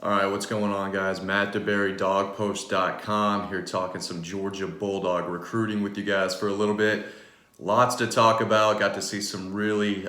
All right, what's going on, guys? Matt DeBary, dogpost.com, here talking some Georgia Bulldog recruiting with you guys for a little bit. Lots to talk about. Got to see some really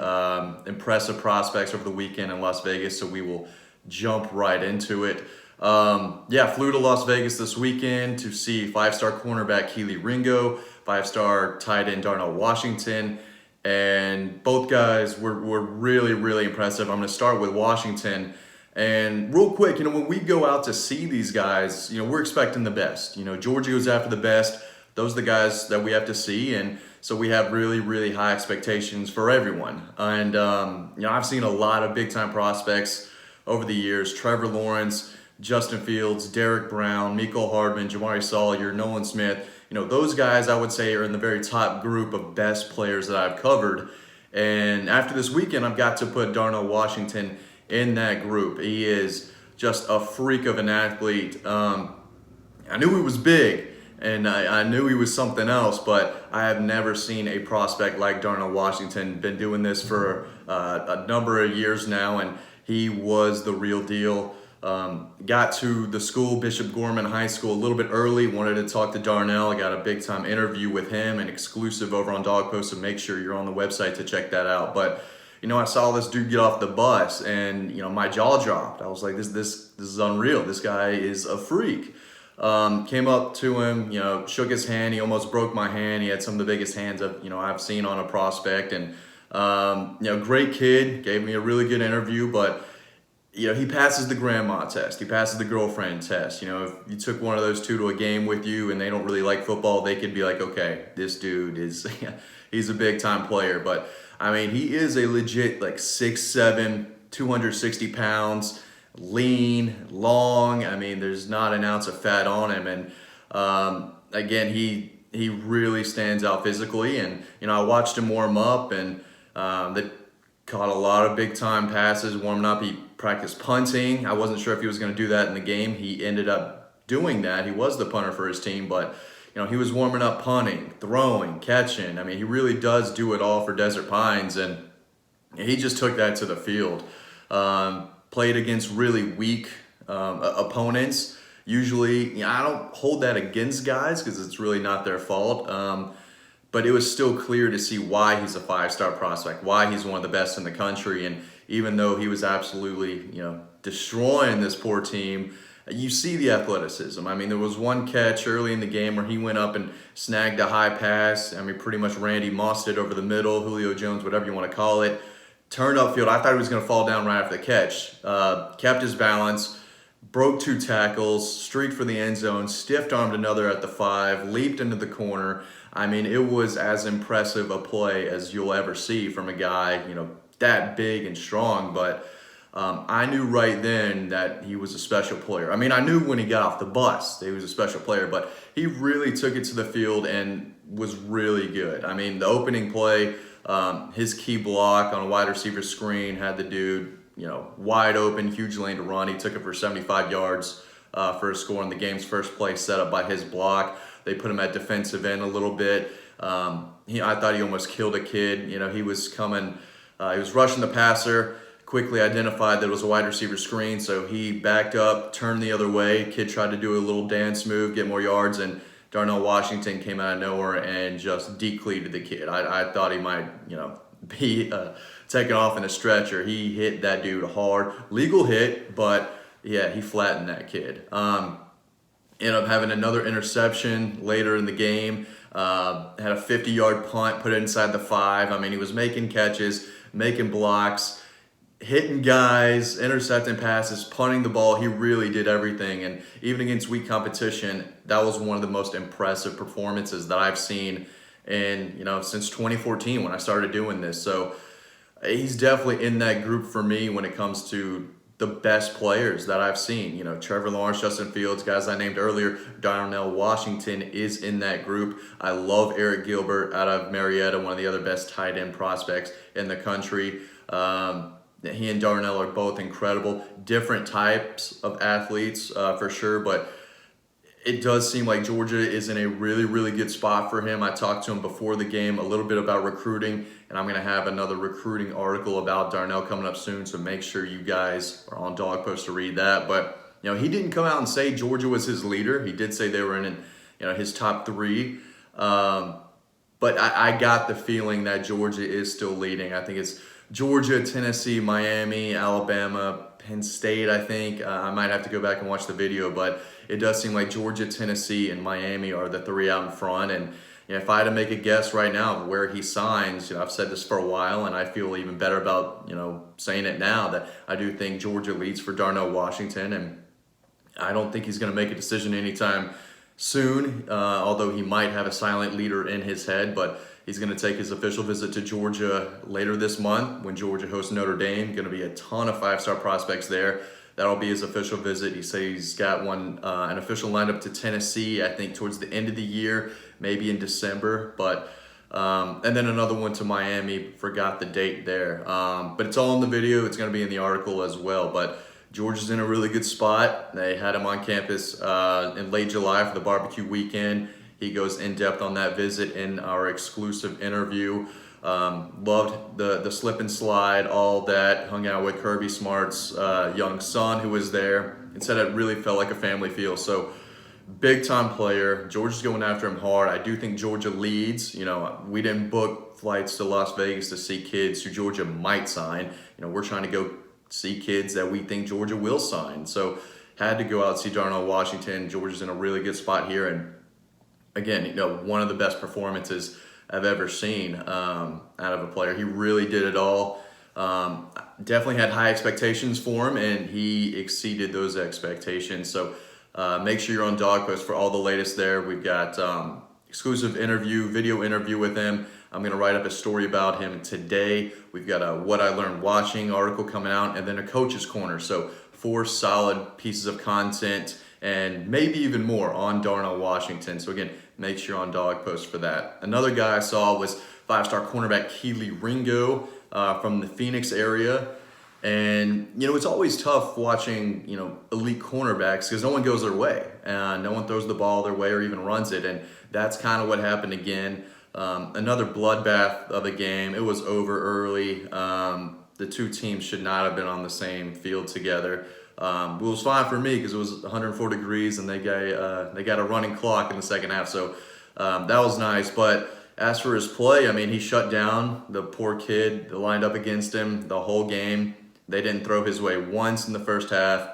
impressive prospects over the weekend in Las Vegas, so we will jump right into it. Flew to Las Vegas this weekend to see five-star cornerback Keeley Ringo, five-star tight end Darnell Washington, and both guys were really, really impressive. I'm going to start with Washington. And real quick, when we go out to see these guys, we're expecting the best. Georgia goes after the best. Those are the guys that we have to see. And so we have really, really high expectations for everyone. And, I've seen a lot of big-time prospects over the years. Trevor Lawrence, Justin Fields, Derek Brown, Mecole Hardman, Jamari Salyer, Nolan Smith. Those guys I would say are in the very top group of best players that I've covered. And after this weekend, I've got to put Darnell Washington in that group. He is just a freak of an athlete. I knew he was big, and I knew he was something else, but I have never seen a prospect like Darnell Washington. Been doing this for a number of years now, and he was the real deal. Got to the school, Bishop Gorman High School, a little bit early. Wanted to talk to Darnell. I got a big-time interview with him, an exclusive over on Dawg Post, so make sure you're on the website to check that out. But I saw this dude get off the bus, and my jaw dropped. I was like, this is unreal. This guy is a freak. Came up to him, shook his hand. He almost broke my hand. He had some of the biggest hands I've seen on a prospect, and great kid. Gave me a really good interview, but he passes the grandma test. He passes the girlfriend test. If you took one of those two to a game with you and they don't really like football, they could be like, okay, this dude is he's a big time player. But he is a legit 6'7", 260 pounds, lean, long. There's not an ounce of fat on him. And again, he really stands out physically. And, I watched him warm up, and they caught a lot of big time passes, warming up. He practiced punting. I wasn't sure if he was going to do that in the game. He ended up doing that. He was the punter for his team, but he was warming up punting, throwing, catching. He really does do it all for Desert Pines, and he just took that to the field. Played against really weak opponents. Usually, I don't hold that against guys because it's really not their fault. But it was still clear to see why he's a five-star prospect, why he's one of the best in the country. And even though he was absolutely, destroying this poor team, you see the athleticism. There was one catch early in the game where he went up and snagged a high pass. Pretty much Randy Mossed it over the middle, Julio Jones, whatever you want to call it. Turned upfield. I thought he was going to fall down right after the catch. Kept his balance, broke two tackles, streaked for the end zone, stiff-armed another at the 5, leaped into the corner. It was as impressive a play as you'll ever see from a guy, that big and strong. But I knew right then that he was a special player. I knew when he got off the bus that he was a special player, but he really took it to the field and was really good. The opening play, his key block on a wide receiver screen had the dude, wide open, huge lane to run. He took it for 75 yards for a score on the game's first play set up by his block. They put him at defensive end a little bit. I thought he almost killed a kid. He was coming, he was rushing the passer, quickly identified that it was a wide receiver screen, so he backed up, turned the other way. Kid tried to do a little dance move, get more yards, and Darnell Washington came out of nowhere and just decleated the kid. I thought he might, be taken off in a stretcher. He hit that dude hard. Legal hit, but yeah, he flattened that kid. Ended up having another interception later in the game. Had a 50-yard punt, put it inside the 5. He was making catches, making blocks, hitting guys, intercepting passes, punting the ball. He really did everything. And even against weak competition, that was one of the most impressive performances that I've seen since 2014 when I started doing this. So he's definitely in that group for me when it comes to the best players that I've seen. Trevor Lawrence, Justin Fields, guys I named earlier. Darnell Washington is in that group. I love Eric Gilbert out of Marietta, one of the other best tight end prospects in the country. He and Darnell are both incredible. Different types of athletes for sure, but it does seem like Georgia is in a really, really good spot for him. I talked to him before the game a little bit about recruiting, and I'm going to have another recruiting article about Darnell coming up soon, so make sure you guys are on Dawg Post to read that. But he didn't come out and say Georgia was his leader. He did say they were in, his top three. But I got the feeling that Georgia is still leading. I think it's Georgia, Tennessee, Miami, Alabama, Penn State, I think. I might have to go back and watch the video, but it does seem like Georgia, Tennessee, and Miami are the three out in front. And if I had to make a guess right now of where he signs, I've said this for a while, and I feel even better about saying it now, that I do think Georgia leads for Darnell Washington, and I don't think he's going to make a decision anytime soon, although he might have a silent leader in his head. But he's going to take his official visit to Georgia later this month when Georgia hosts Notre Dame. Going to be a ton of five-star prospects there. That'll be his official visit. He says he's got an official lineup to Tennessee, I think towards the end of the year, maybe in December. But and then another one to Miami. Forgot the date there. But it's all in the video. It's going to be in the article as well. But Georgia's in a really good spot. They had him on campus in late July for the barbecue weekend. He goes in depth on that visit in our exclusive interview. Loved the slip and slide, all that. Hung out with Kirby Smart's young son who was there, and said it really felt like a family feel. So big time player. Georgia's going after him hard. I do think Georgia leads. We didn't book flights to Las Vegas to see kids who Georgia might sign. We're trying to go see kids that we think Georgia will sign. So had to go out and see Darnell Washington. Georgia's in a really good spot here. And again, one of the best performances I've ever seen out of a player. He really did it all. Definitely had high expectations for him, and he exceeded those expectations. So make sure you're on Dawg Post for all the latest there. We've got exclusive video interview with him. I'm going to write up a story about him today. We've got a What I Learned Watching article coming out, and then a Coach's Corner. So 4 solid pieces of content, and maybe even more on Darnell Washington. So again, make sure you're on Dawg Post for that. Another guy I saw was 5-star cornerback Keeley Ringo from the Phoenix area. And, it's always tough watching, elite cornerbacks because no one goes their way. No one throws the ball their way or even runs it. And that's kind of what happened again. Another bloodbath of a game. It was over early. The two teams should not have been on the same field together. It was fine for me because it was 104 degrees and they got a running clock in the second half. So that was nice. But as for his play, he shut down the poor kid that lined up against him the whole game. They didn't throw his way once in the first half.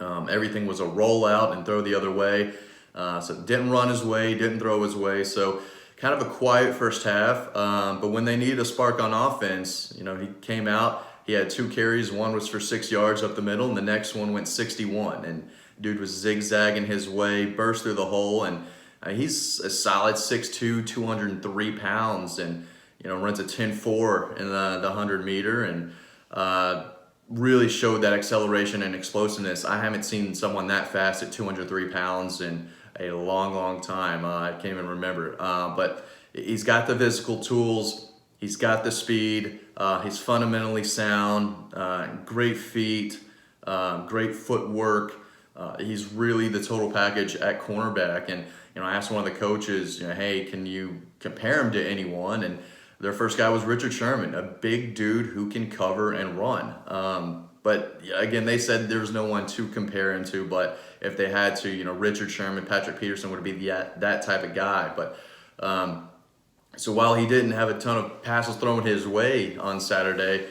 Everything was a rollout and throw the other way. So didn't run his way, didn't throw his way. So kind of a quiet first half. But when they needed a spark on offense, he came out. He had 2 carries. One was for 6 yards up the middle, and the next one went 61. And dude was zigzagging his way, burst through the hole, and he's a solid 6'2", 203 pounds, and runs a 10.4 in the 100-meter, and really showed that acceleration and explosiveness. I haven't seen someone that fast at 203 pounds in a long time. I can't even remember. But he's got the physical tools. He's got the speed. He's fundamentally sound. Great feet. Great footwork. He's really the total package at cornerback. And I asked one of the coaches, hey, can you compare him to anyone? And their first guy was Richard Sherman, a big dude who can cover and run. But again, they said there's no one to compare him to. But if they had to, Richard Sherman, Patrick Peterson would be that type of guy. But so while he didn't have a ton of passes thrown his way on Saturday,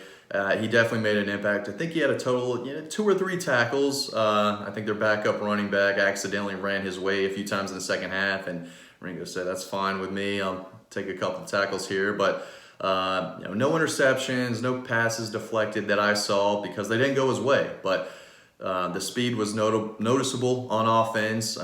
he definitely made an impact. I think he had a total of 2 or 3 tackles. I think their backup running back accidentally ran his way a few times in the second half, and Ringo said, that's fine with me. I'll take a couple of tackles here. But no interceptions, no passes deflected that I saw because they didn't go his way. But the speed was noticeable on offense.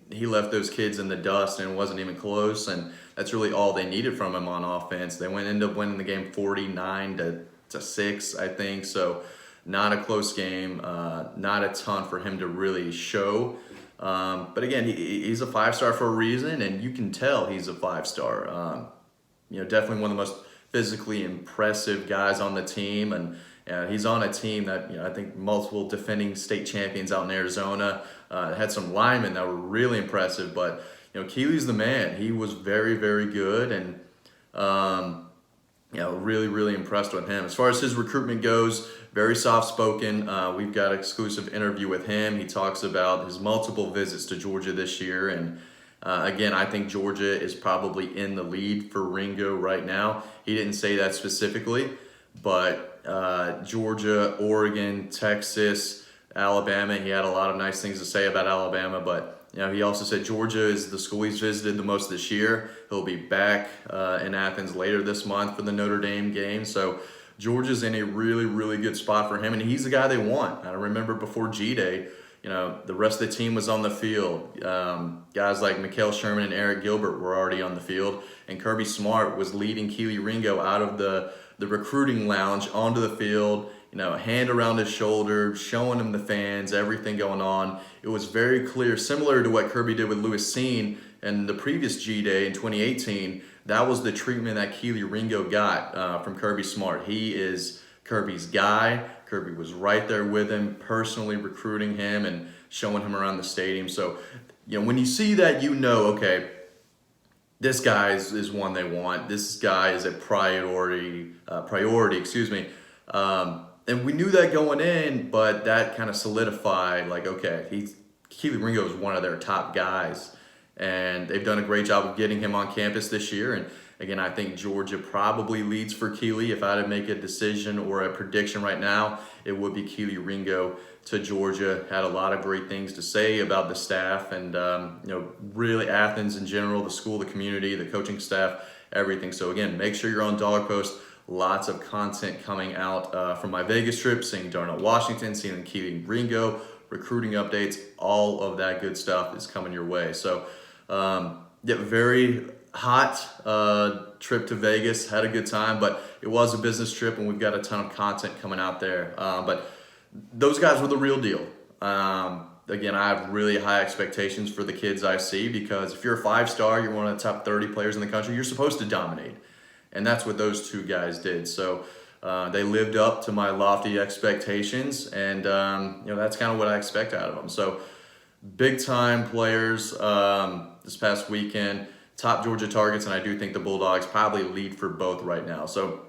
He left those kids in the dust and it wasn't even close, and that's really all they needed from him on offense. They ended up winning the game 49-6, I think. So not a close game, not a ton for him to really show. But again, he's a 5-star for a reason, and you can tell he's a 5-star. Definitely one of the most physically impressive guys on the team, and he's on a team that I think multiple defending state champions out in Arizona. Had some linemen that were really impressive, but Keeley's the man. He was very, very good, and really impressed with him. As far as his recruitment goes, very soft-spoken. We've got an exclusive interview with him. He talks about his multiple visits to Georgia this year, and again, I think Georgia is probably in the lead for Ringo right now. He didn't say that specifically, but Georgia, Oregon, Texas, Alabama, he had a lot of nice things to say about Alabama, but he also said Georgia is the school he's visited the most this year. He'll be back in Athens later this month for the Notre Dame game. So Georgia's in a really, really good spot for him, and he's the guy they want. I remember before G-Day, the rest of the team was on the field. Guys like Mikael Sherman and Eric Gilbert were already on the field, and Kirby Smart was leading Keeley Ringo out of the recruiting lounge onto the field, hand around his shoulder, showing him the fans, everything going on. It was very clear, similar to what Kirby did with Lewis Seen in the previous G-Day in 2018. That was the treatment that Keeley Ringo got from Kirby Smart. He is Kirby's guy. Kirby was right there with him, personally recruiting him and showing him around the stadium. So, when you see that, okay, this guy is one they want. This guy is a priority, and we knew that going in, but that kind of solidified, Keeley Ringo is one of their top guys, and they've done a great job of getting him on campus this year. And again, I think Georgia probably leads for Keeley. If I had to make a decision or a prediction right now, it would be Keeley Ringo to Georgia. Had a lot of great things to say about the staff and, really Athens in general, the school, the community, the coaching staff, everything. So again, make sure you're on Dawg Post. Lots of content coming out from my Vegas trip, seeing Darnell Washington, seeing Keeley Ringo, recruiting updates, all of that good stuff is coming your way. So, very hot trip to Vegas. Had a good time, but it was a business trip, and we've got a ton of content coming out there. But those guys were the real deal. Again, I have really high expectations for the kids I see, because if you're a 5-star, you're one of the top 30 players in the country, you're supposed to dominate. And that's what those two guys did. So they lived up to my lofty expectations, and that's kind of what I expect out of them. So big time players this past weekend, top Georgia targets, and I do think the Bulldogs probably lead for both right now. So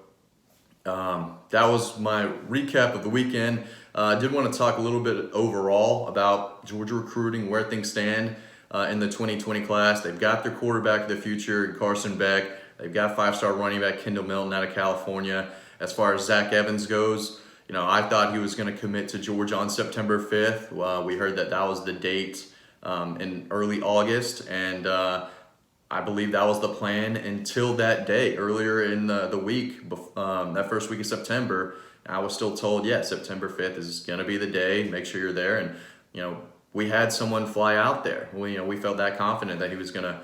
that was my recap of the weekend. I did want to talk a little bit overall about Georgia recruiting, where things stand in the 2020 class. They've got their quarterback of the future, Carson Beck. They've got 5-star running back Kendall Milton out of California. As far as Zach Evans goes, I thought he was going to commit to Georgia on September 5th. We heard that was the date in early August, and I believe that was the plan until that day, earlier in the week, that first week of September. I was still told, September 5th is going to be the day. Make sure you're there. And, we had someone fly out there. We felt that confident that he was going to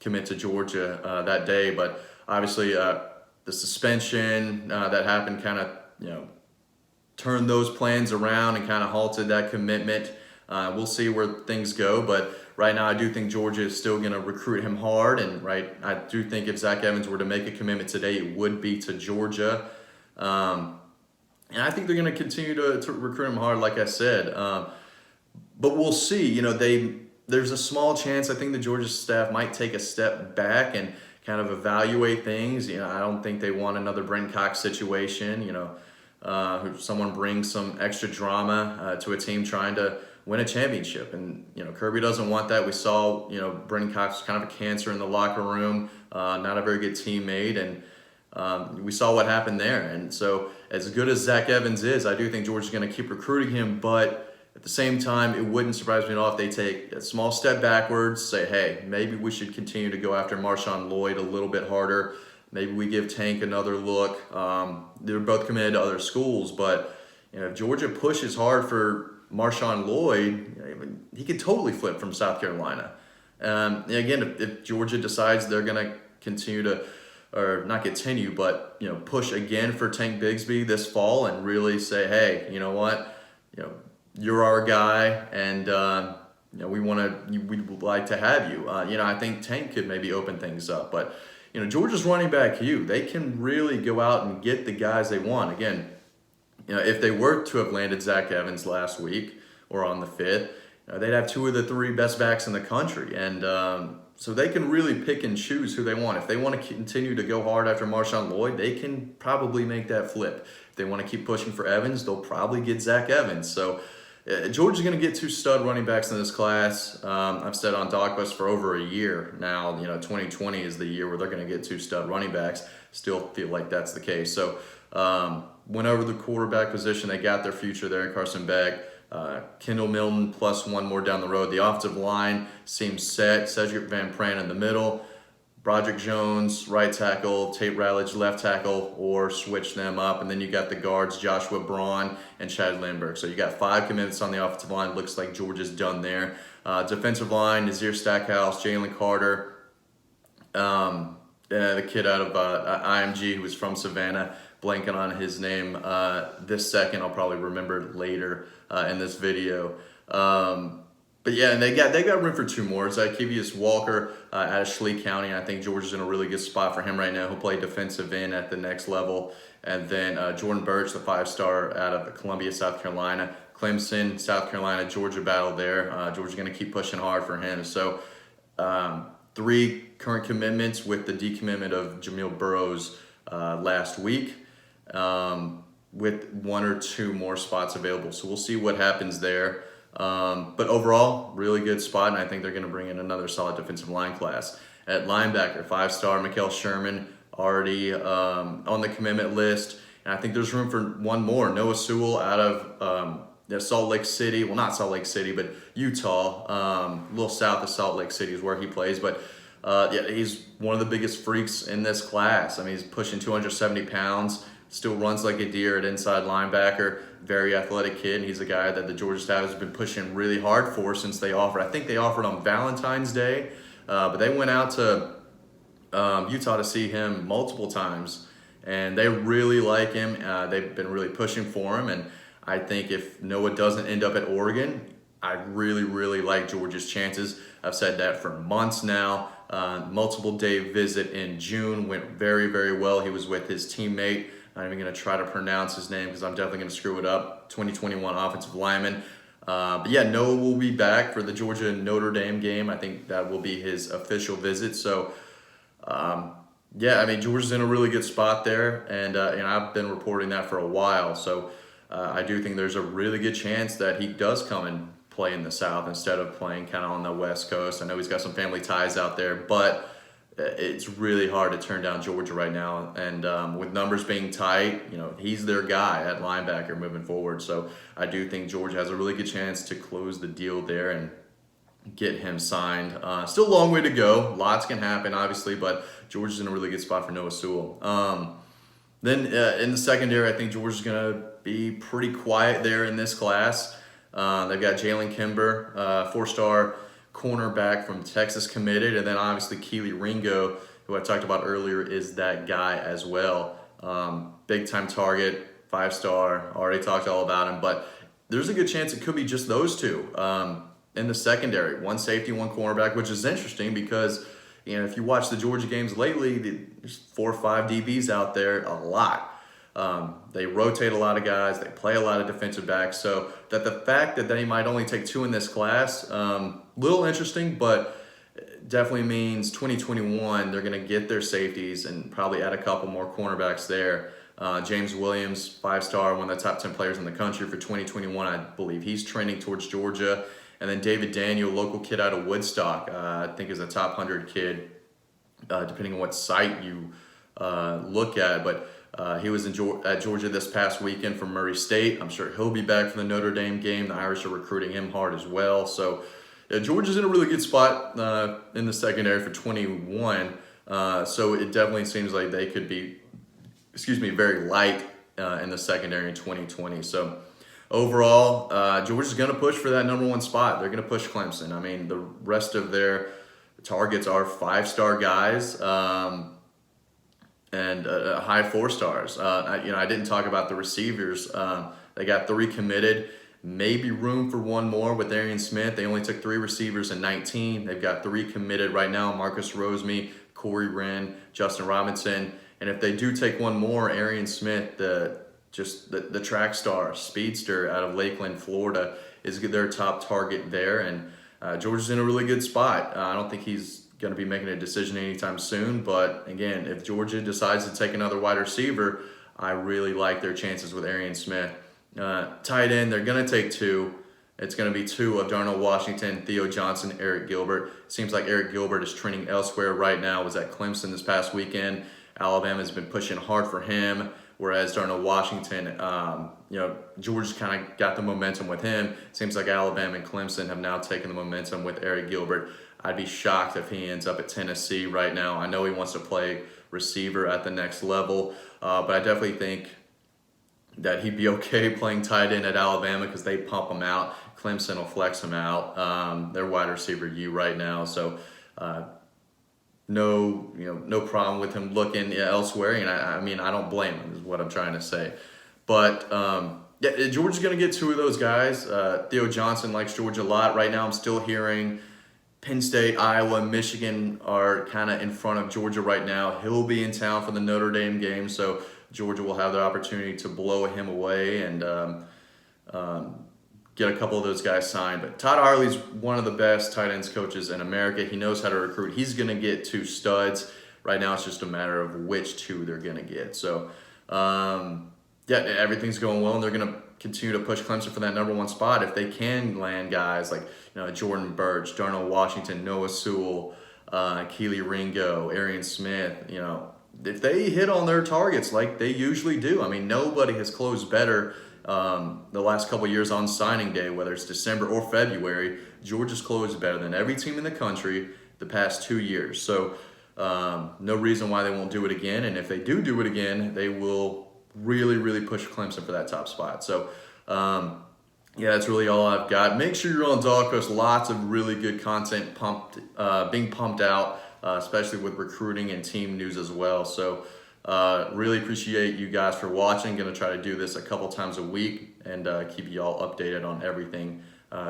commit to Georgia that day. But obviously the suspension that happened kind of, turned those plans around and kind of halted that commitment. We'll see where things go. But right now, I do think Georgia is still going to recruit him hard. And I do think if Zach Evans were to make a commitment today, it would be to Georgia. And I think they're going to continue to recruit him hard, like I said. But we'll see. There's a small chance I think the Georgia staff might take a step back and kind of evaluate things. I don't think they want another Brent Cox situation, someone brings some extra drama to a team trying to win a championship. And, Kirby doesn't want that. We saw, Brent Cox was kind of a cancer in the locker room, not a very good teammate. And we saw what happened there. And so as good as Zach Evans is, I do think Georgia's going to keep recruiting him. But at the same time, it wouldn't surprise me at all if they take a small step backwards, say, hey, maybe we should continue to go after Marshawn Lloyd a little bit harder. Maybe we give Tank another look. They're both committed to other schools, but if Georgia pushes hard for Marshawn Lloyd, he could totally flip from South Carolina. Again, if Georgia decides they're going to continue to, or not continue, but push again for Tank Bigsby this fall and really say, hey, you know what, you're our guy, and we'd like to have you. I think Tank could maybe open things up, but Georgia's running back they can really go out and get the guys they want. Again, if they were to have landed Zach Evans last week or on the 5th, they'd have 2 of the 3 best backs in the country, and so they can really pick and choose who they want. If they want to continue to go hard after Marshawn Lloyd, they can probably make that flip. if they want to keep pushing for Evans, they'll probably get Zach Evans. So Georgia's going to get 2 stud running backs in this class. I've said on Dawg for over a year now, 2020 is the year where they're going to get 2 stud running backs. Still feel like that's the case. So went over the quarterback position. They got their future there in Carson Beck. Kendall Milton plus 1 more down the road. The offensive line seems set. Cedric Van Pran in the middle. Broderick Jones, right tackle, Tate Ratledge, left tackle, or switch them up. And then you got the guards, Joshua Braun and Chad Lindbergh. So you got 5 commitments on the offensive line. Looks like Georgia's done there. Defensive line, Nazir Stackhouse, Jalen Carter, the kid out of IMG who was from Savannah. Blanking on his name this second. I'll probably remember it later in this video. But yeah, and they got room for 2 more. Zykevius Walker out of Schley County. I think Georgia's in a really good spot for him right now. He'll play defensive end at the next level. And then Jordan Birch, the 5-star out of Columbia, South Carolina. Clemson, South Carolina, Georgia battle there. Georgia's going to keep pushing hard for him. So 3 current commitments with the decommitment of Jamil Burrows last week, with 1 or 2 more spots available. So we'll see what happens there. But overall, really good spot, and I think they're going to bring in another solid defensive line class. At linebacker, 5-star Mikael Sherman, already on the commitment list. And I think there's room for 1 more. Noah Sewell out of Salt Lake City. Well, not Salt Lake City, but Utah. A little south of Salt Lake City is where he plays. But yeah, he's one of the biggest freaks in this class. I mean, he's pushing 270 pounds. Still runs like a deer at inside linebacker. Very athletic kid. He's a guy that the Georgia staff has been pushing really hard for since they offered. I think they offered on Valentine's Day, but they went out to Utah to see him multiple times, and they really like him. They've been really pushing for him, and I think if Noah doesn't end up at Oregon, I really, really like Georgia's chances. I've said that for months now. Multiple day visit in June went very, very well. He was with his teammate. I'm even going to try to pronounce his name because I'm definitely going to screw it up. 2021 offensive lineman. But yeah, Noah will be back for the Georgia-Notre Dame game. I think that will be his official visit. So, yeah, I mean, Georgia's in a really good spot there. And I've been reporting that for a while. So I do think there's a really good chance that he does come and play in the South instead of playing kind of on the West Coast. I know he's got some family ties out there, but it's really hard to turn down Georgia right now. And with numbers being tight, he's their guy at linebacker moving forward. So I do think Georgia has a really good chance to close the deal there and get him signed. Still a long way to go. Lots can happen, obviously, but Georgia's in a really good spot for Noah Sewell. Then in the secondary, I think Georgia's going to be pretty quiet there in this class. They've got Jalen Kimber, 4-star cornerback from Texas, committed, and then obviously Keeley Ringo, who I talked about earlier, is that guy as well. Big time target, 5-star, already talked all about him, but there's a good chance it could be just those 2 in the secondary, 1 safety, 1 cornerback, which is interesting because if you watch the Georgia games lately, there's 4 or 5 DBs out there, a lot. They rotate a lot of guys. They play a lot of defensive backs. So that the fact that they might only take 2 in this class, little interesting, but definitely means 2021 they're going to get their safeties and probably add a couple more cornerbacks there. James Williams, 5-star, one of the top 10 players in the country for 2021. I believe he's trending towards Georgia. And then David Daniel, local kid out of Woodstock, I think is a top 100 kid, depending on what site you look at. But he was at Georgia this past weekend from Murray State. I'm sure he'll be back for the Notre Dame game. The Irish are recruiting him hard as well. So yeah, Georgia's in a really good spot in the secondary for 21. So it definitely seems like they could be, very light in the secondary in 2020. So overall, Georgia's going to push for that number 1 spot. They're going to push Clemson. I mean, the rest of their targets are 5-star guys. And high 4-stars. I didn't talk about the receivers. They got 3 committed, maybe room for 1 more with Arian Smith. They only took 3 receivers in 19. They've got 3 committed right now: Marcus Roseme, Corey Wren, Justin Robinson. And if they do take 1 more, Arian Smith, the track star, speedster out of Lakeland, Florida, is their top target there. And Georgia's in a really good spot. I don't think he's going to be making a decision anytime soon, but again, if Georgia decides to take another wide receiver, I really like their chances with Arian Smith. Tight end, they're going to take two. It's going to be two of Darnell Washington, Theo Johnson, Eric Gilbert. Seems like Eric Gilbert is trending elsewhere right now. Was at Clemson this past weekend. Alabama's been pushing hard for him, whereas Darnell Washington, Georgia's kind of got the momentum with him. Seems like Alabama and Clemson have now taken the momentum with Eric Gilbert. I'd be shocked if he ends up at Tennessee right now. I know he wants to play receiver at the next level, but I definitely think that he'd be okay playing tight end at Alabama because they pump him out. Clemson will flex him out. They're wide receiver U right now, so no problem with him looking elsewhere. And I don't blame him, is what I'm trying to say. But Georgia's going to get two of those guys. Theo Johnson likes Georgia a lot. Right now I'm still hearing Penn State, Iowa, Michigan are kind of in front of Georgia right now. He'll be in town for the Notre Dame game, so Georgia will have the opportunity to blow him away and get a couple of those guys signed. But Todd Harley's one of the best tight ends coaches in America. He knows how to recruit. He's going to get two studs. Right now it's just a matter of which two they're going to get. So, everything's going well, and they're going to continue to push Clemson for that number one spot. If they can land guys like Jordan Burch, Darnell Washington, Noah Sewell, Keeley Ringo, Arian Smith, if they hit on their targets like they usually do. I mean, nobody has closed better the last couple of years on signing day, whether it's December or February. Georgia's closed better than every team in the country the past 2 years. So no reason why they won't do it again. And if they do it again, they will really, really push Clemson for that top spot. So that's really all I've got. Make sure you're on Dawg Post. Lots of really good content being pumped out, especially with recruiting and team news as well. So really appreciate you guys for watching. Going to try to do this a couple times a week and keep you all updated on everything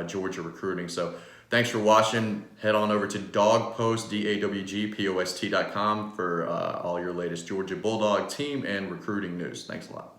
Georgia recruiting. So thanks for watching. Head on over to Dawg Post, DAWGPOST.com for all your latest Georgia Bulldog team and recruiting news. Thanks a lot.